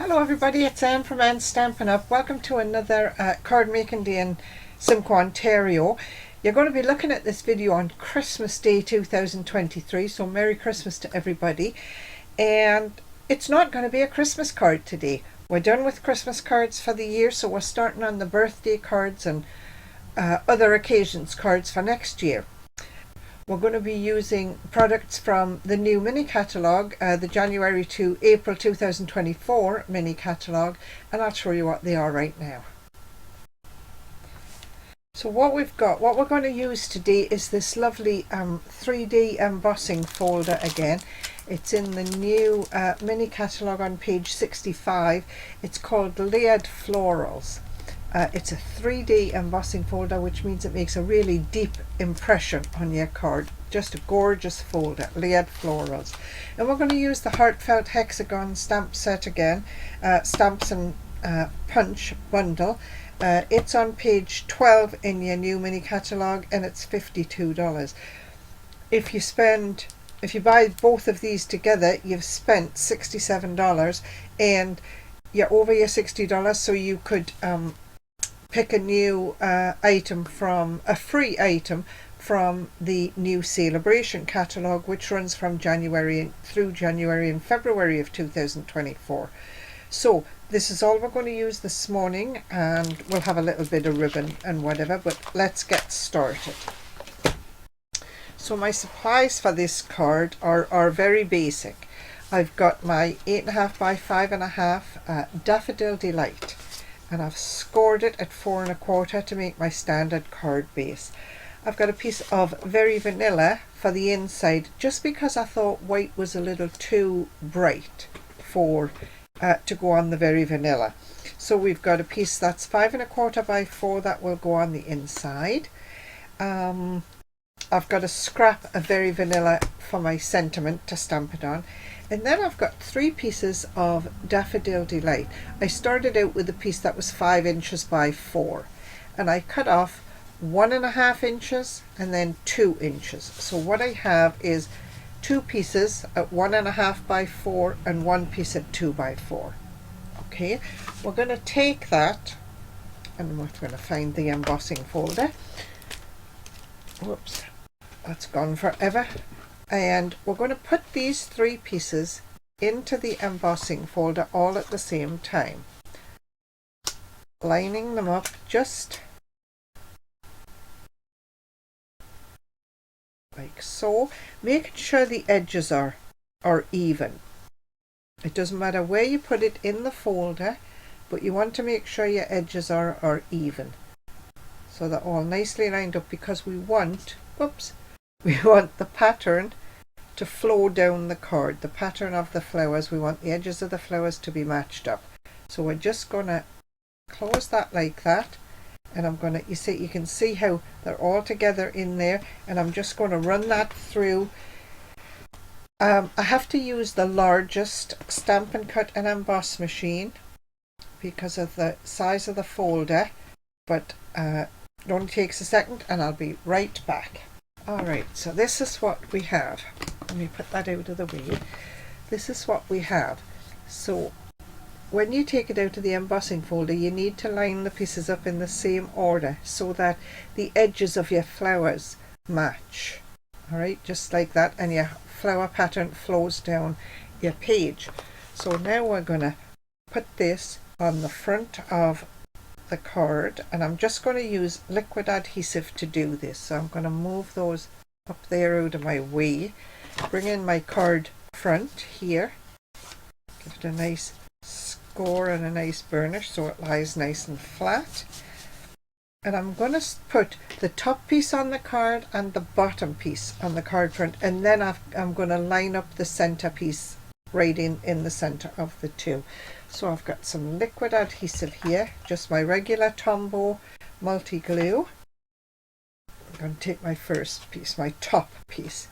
Hello everybody, it's Anne from Anne's Stampin' Up. Welcome to another card making day in Simcoe, Ontario. You're going to be looking at this video on Christmas Day 2023, so Merry Christmas to everybody. And it's not going to be a Christmas card today. We're done with Christmas cards for the year, so we're starting on the birthday cards and other occasions cards for next year. We're going to be using products from the new mini catalogue, the January to April 2024 mini catalogue, and I'll show you what they are right now. So what we're going to use today is this lovely 3D embossing folder again. It's in the new mini catalogue on page 65. It's called Layered Florals. It's a 3D embossing folder, which means it makes a really deep impression on your card. Just a gorgeous folder, Layered Florals. And we're going to use the Heartfelt Hexagon stamp set again, Stamps and Punch bundle. It's on page 12 in your new mini catalogue, and it's $52. If you buy both of these together, you've spent $67, and you're over your $60, so you could pick a new item from a free item from the new celebration catalogue, which runs from January and February of 2024. So this is all we're going to use this morning, and we'll have a little bit of ribbon and whatever, but let's get started. So my supplies for this card are very basic. I've got my 8.5 by 5.5 Daffodil Delight, and I've scored it at 4 1/4 to make my standard card base. I've got a piece of Very Vanilla for the inside, just because I thought white was a little too bright for to go on the Very Vanilla. So we've got a piece that's 5 1/4 by 4 that will go on the inside. I've got a scrap of Very Vanilla for my sentiment to stamp it on. And then I've got 3 pieces of Daffodil Delight. I started out with a piece that was 5 inches by 4, and I cut off 1.5 inches and then 2 inches. So what I have is 2 pieces at 1.5 by 4 and 1 piece at 2 by 4. Okay, we're going to take that, and we're going to find the embossing folder. Whoops, that's gone forever. And we're going to put these 3 pieces into the embossing folder all at the same time, lining them up just like so, making sure the edges are even. It doesn't matter where you put it in the folder, but you want to make sure your edges are even, so they're all nicely lined up, because we want the pattern to flow down the card. The pattern of the flowers, we want the edges of the flowers to be matched up. So we're just going to close that like that, and I'm going to, you can see how they're all together in there, and I'm just going to run that through. I have to use the largest Stampin' Cut and Emboss machine because of the size of the folder, but it only takes a second and I'll be right back. Alright, so this is what we have. Let me put that out of the way. This is what we have. So when you take it out of the embossing folder, you need to line the pieces up in the same order so that the edges of your flowers match. Alright, just like that, and your flower pattern flows down your page. So now we're going to put this on the front of the card, and I'm just going to use liquid adhesive to do this. So I'm going to move those up there out of my way, bring in my card front here, give it a nice score and a nice burnish so it lies nice and flat, and I'm going to put the top piece on the card and the bottom piece on the card front, and then I'm going to line up the center piece right in the center of the two. So I've got some liquid adhesive here, just my regular Tombow multi glue. I'm going to take my first piece, my top piece,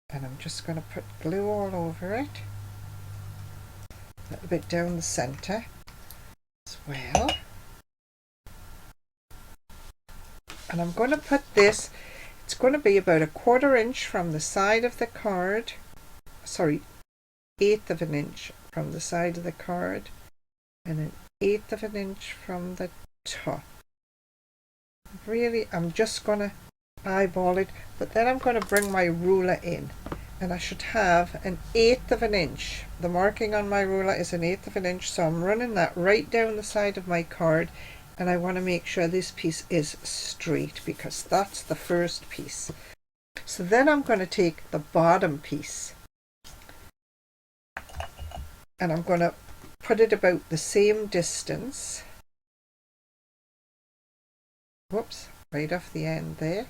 and I'm just going to put glue all over it, a little bit down the center as well. And I'm going to put this, it's going to be about 1/4 inch from the side of the card, sorry, 1/8 of an inch from the side of the card and 1/8 of an inch from the top. Really, I'm just going to eyeball it, but then I'm going to bring my ruler in, and I should have 1/8 of an inch. The marking on my ruler is 1/8 of an inch, so I'm running that right down the side of my card, and I want to make sure this piece is straight because that's the first piece. So then I'm going to take the bottom piece and I'm going to put it about the same distance. Whoops, right off the end there.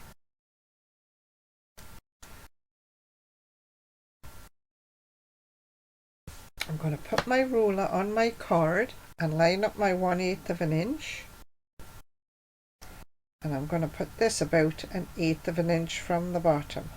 I'm going to put my ruler on my card and line up my 1/8 of an inch. And I'm going to put this about 1/8 of an inch from the bottom.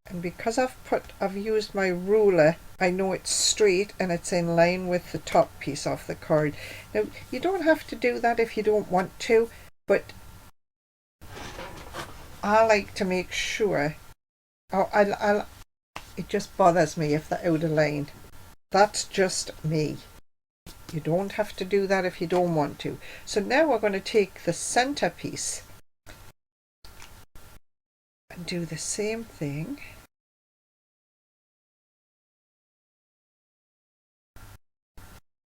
And because I've used my ruler, I know it's straight and it's in line with the top piece of the card. Now, you don't have to do that if you don't want to, but I like to make sure. It just bothers me if they're out of line. That's just me. You don't have to do that if you don't want to. So now we're going to take the center piece and do the same thing.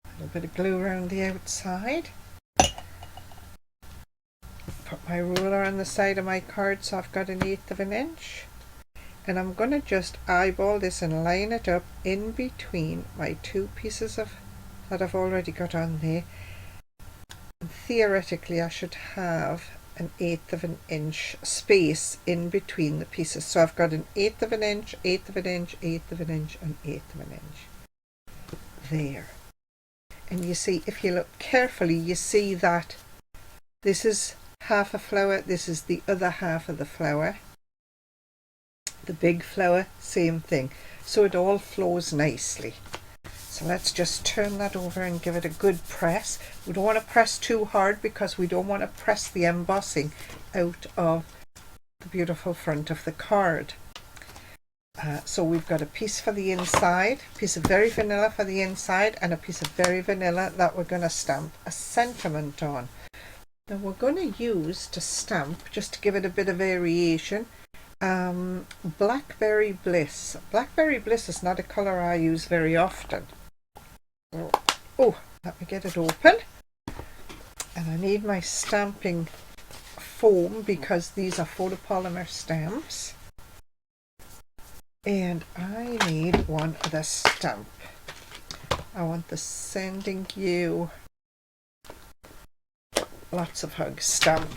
A little bit of glue around the outside. Put my ruler on the side of my card so I've got 1/8 of an inch. And I'm going to just eyeball this and line it up in between my two pieces that I've already got on there. And theoretically I should have 1/8 of an inch space in between the pieces. So I've got 1/8 of an inch, 1/8 of an inch, 1/8 of an inch, and 1/8 of an inch. There. And you see, if you look carefully, you see that this is half a flower, this is the other half of the flower. The big flower, same thing. So it all flows nicely. So let's just turn that over and give it a good press. We don't want to press too hard because we don't want to press the embossing out of the beautiful front of the card. So we've got a piece for the inside, a piece of very vanilla for the inside, and a piece of very vanilla that we're going to stamp a sentiment on. Now we're going to use to stamp, just to give it a bit of variation, Blackberry Bliss. Blackberry Bliss is not a colour I use very often. Oh, let me get it open. And I need my stamping foam because these are photopolymer stamps. And I need one of the stamp. I want the Sending You Lots of Hugs stamp.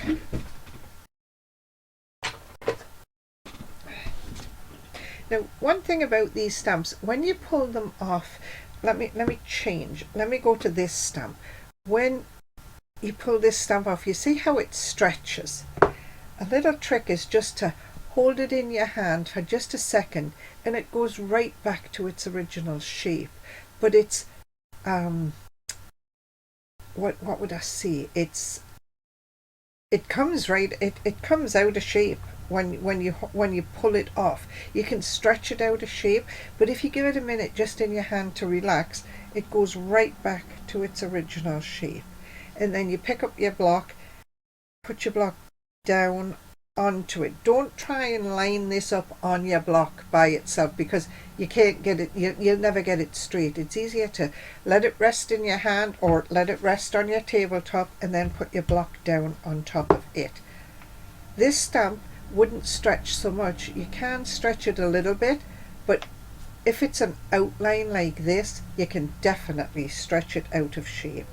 Now, one thing about these stamps, when you pull them off, let me change. Let me go to this stamp. When you pull this stamp off, you see how it stretches. A little trick is just to hold it in your hand for just a second and it goes right back to its original shape. But it's what would I say? It comes right. It comes out of shape when you pull it off. You can stretch it out of shape, but if you give it a minute just in your hand to relax, it goes right back to its original shape. And then you pick up your block, put your block down onto it. Don't try and line this up on your block by itself because you can't get it, you'll never get it straight. It's easier to let it rest in your hand or let it rest on your tabletop and then put your block down on top of it. This stamp wouldn't stretch so much. You can stretch it a little bit, but if it's an outline like this, you can definitely stretch it out of shape.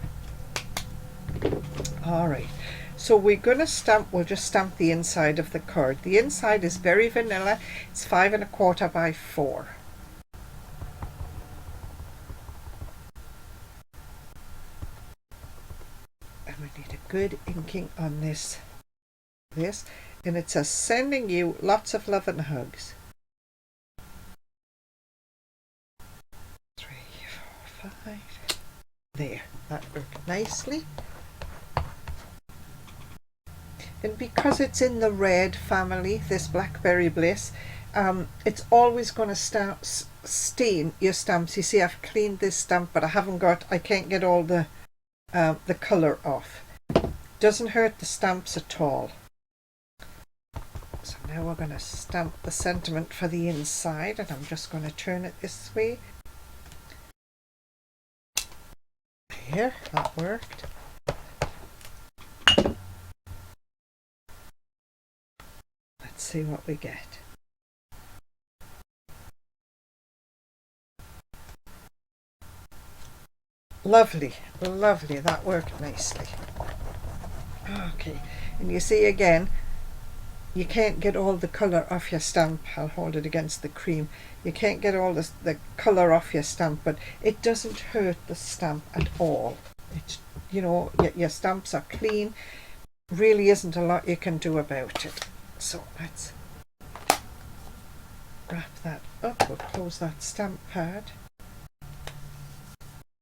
Alright, so we're going to stamp, we'll just stamp the inside of the card. The inside is very vanilla. It's 5 1/4 by 4. And we need a good inking on this. And it says, Sending You Lots of Love and Hugs. 3, 4, 5. There, that worked nicely. And because it's in the red family, this Blackberry Bliss, it's always going to stain your stamps. You see, I've cleaned this stamp, but I can't get all the colour off. Doesn't hurt the stamps at all. So now we're going to stamp the sentiment for the inside, and I'm just going to turn it this way. There, that worked. Let's see what we get. Lovely, lovely, that worked nicely. Okay, and you see again, you can't get all the colour off your stamp. I'll hold it against the cream. You can't get all the colour off your stamp, but it doesn't hurt the stamp at all. It's, you know, your stamps are clean. Really isn't a lot you can do about it. So let's wrap that up. We'll close that stamp pad.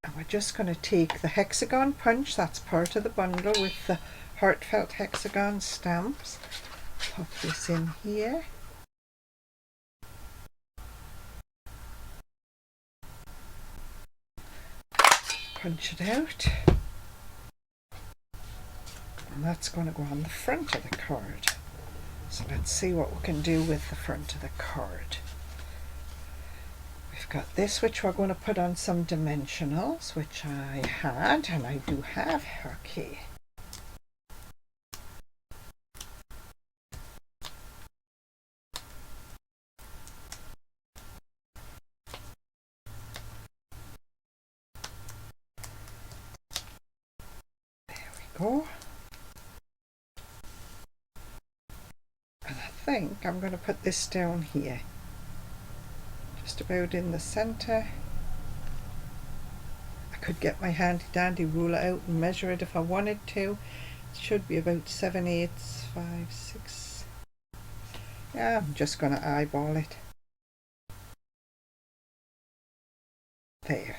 And we're just going to take the hexagon punch, that's part of the bundle, with the heartfelt hexagon stamps. Pop this in here. Punch it out. And that's going to go on the front of the card. So let's see what we can do with the front of the card. We've got this, which we're going to put on some dimensionals, which I had, and I do have. Okay. There we go. And I think I'm going to put this down here. Just about in the center. I could get my handy dandy ruler out and measure it if I wanted to. It should be about 7/8, 5, 6. Yeah, I'm just going to eyeball it. There.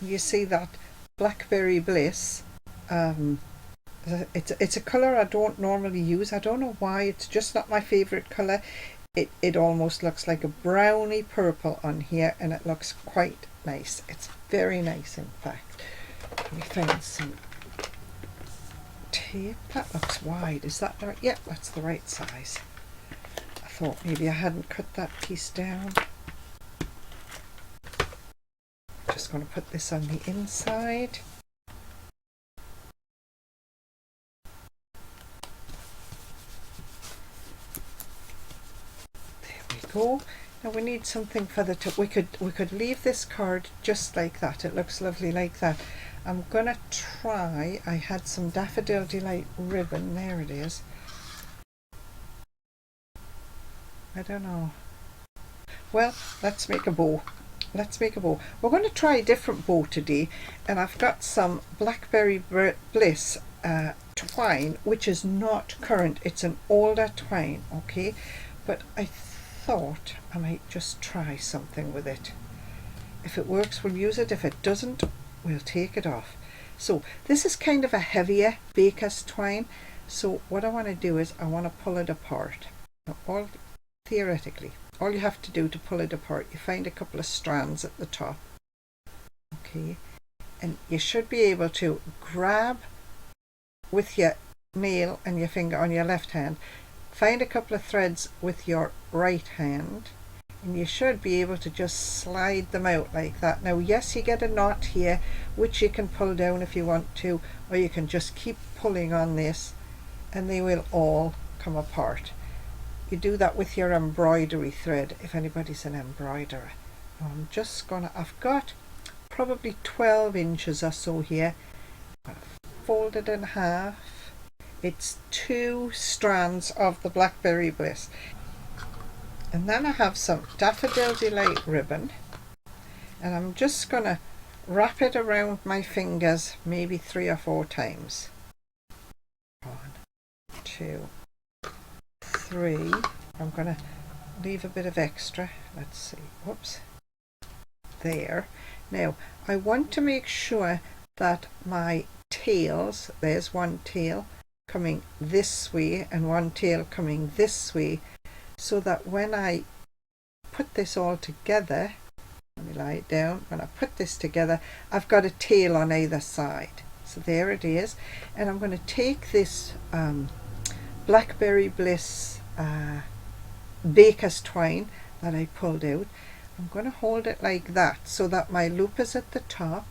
You see that Blackberry Bliss? It's a colour I don't normally use. I don't know why, it's just not my favourite colour. It almost looks like a browny purple on here, and it looks quite nice. It's very nice, in fact. Let me find some tape. That looks wide. Is that the right? Yeah, that's the right size. I thought maybe I hadn't cut that piece down. Just going to put this on the inside. Go. Now we need something for the top. We could leave this card just like that. It looks lovely like that. I'm gonna try. I had some Daffodil Delight ribbon. There it is. I don't know. Well, let's make a bow. Let's make a bow. We're going to try a different bow today, and I've got some Blackberry Bliss twine, which is not current. It's an older twine, okay? But I thought I might just try something with it. If it works, we'll use it. If it doesn't, we'll take it off. So this is kind of a heavier baker's twine. So what I want to do is I want to pull it apart. Now, theoretically, all you have to do to pull it apart, you find a couple of strands at the top. Okay, and you should be able to grab with your nail and your finger on your left hand, find a couple of threads with your right hand, and you should be able to just slide them out like that. Now yes, you get a knot here which you can pull down if you want to, or you can just keep pulling on this and they will all come apart. You do that with your embroidery thread if anybody's an embroiderer. Now I'm just gonna, I've got probably 12 inches or so here. I'm gonna fold it in half. It's 2 strands of the Blackberry Bliss. And then I have some Daffodil Delight ribbon, and I'm just going to wrap it around my fingers maybe 3 or 4 times. 1, 2, 3. I'm going to leave a bit of extra. Let's see. Whoops. There. Now, I want to make sure that my tails, there's one tail, coming this way and one tail coming this way, so that when I put this all together, let me lie it down, when I put this together I've got a tail on either side. So there it is, and I'm going to take this Blackberry Bliss baker's twine that I pulled out. I'm going to hold it like that so that my loop is at the top.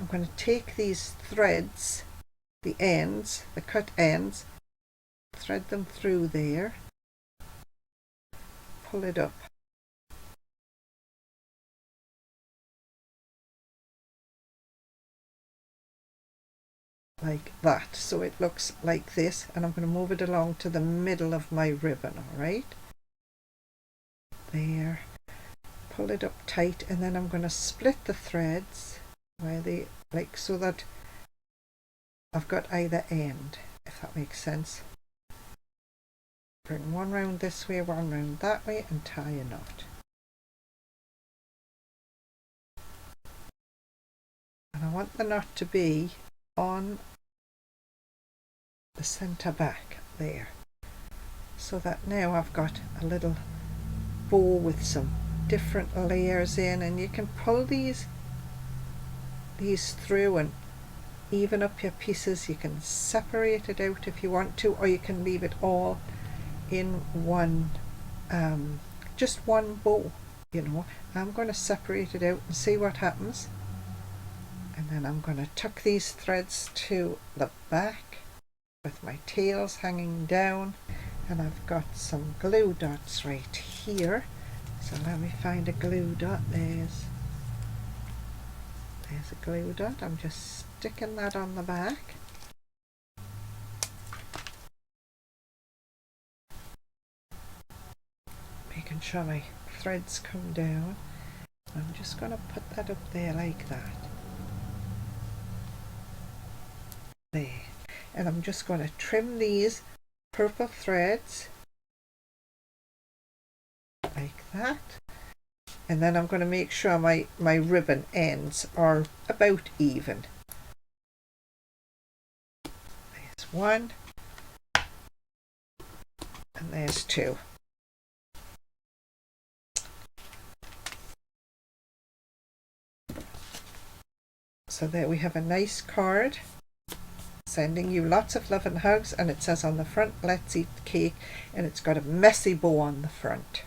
I'm going to take these threads, the ends, the cut ends, thread them through there, pull it up. Like that, so it looks like this, and I'm going to move it along to the middle of my ribbon. All right, there, pull it up tight, and then I'm going to split the threads where they, like, so that I've got either end, if that makes sense. Bring one round this way, one round that way, and tie a knot. And I want the knot to be on the center back there, so that now I've got a little bow with some different layers in, and you can pull these through and even up your pieces. You can separate it out if you want to, or you can leave it all in one, just one bow, you know. I'm going to separate it out and see what happens. And then I'm going to tuck these threads to the back with my tails hanging down, and I've got some glue dots right here. So let me find a glue dot. There's a glue dot. I'm just sticking that on the back. Making sure my threads come down. I'm just going to put that up there like that. There, and I'm just going to trim these purple threads like that, and then I'm going to make sure my ribbon ends are about even. There's one, and there's two. So there we have a nice card. Sending you lots of love and hugs, and it says on the front, "Let's eat cake," and it's got a messy bow on the front.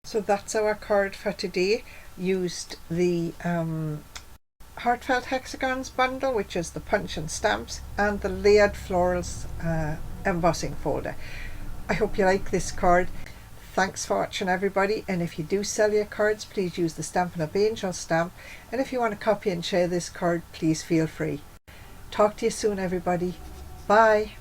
So that's our card for today. Used the Heartfelt Hexagons bundle, which is the punch and stamps, and the Layered Florals embossing folder. I hope you like this card. Thanks for watching, everybody, and if you do sell your cards, please use the Stampin'Up Angel stamp, and if you want to copy and share this card, please feel free. Talk to you soon, everybody. Bye.